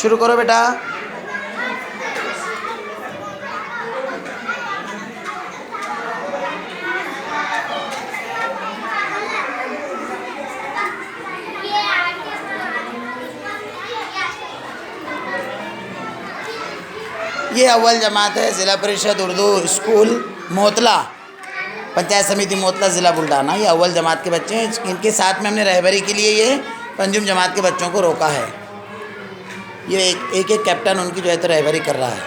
शुरू करो बेटा। ये अव्वल जमात है ज़िला परिषद उर्दू स्कूल मोतला, पंचायत समिति मोतला, ज़िला बुल्ढाना। ये अव्वल जमात के बच्चे हैं। इनके साथ में हमने रहबरी के लिए ये पंजुम जमात के बच्चों को रोका है। ये एक एक कैप्टन उनकी जो है तो रहबरी कर रहा है।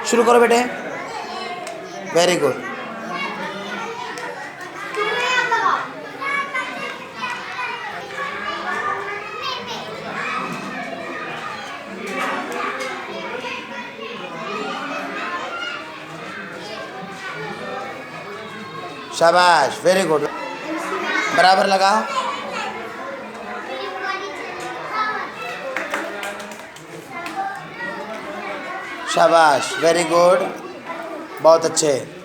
शुरू करो बेटे। Very good. शाबाश, वेरी गुड। बराबर लगाओ। शाबाश, वेरी गुड, बहुत अच्छे।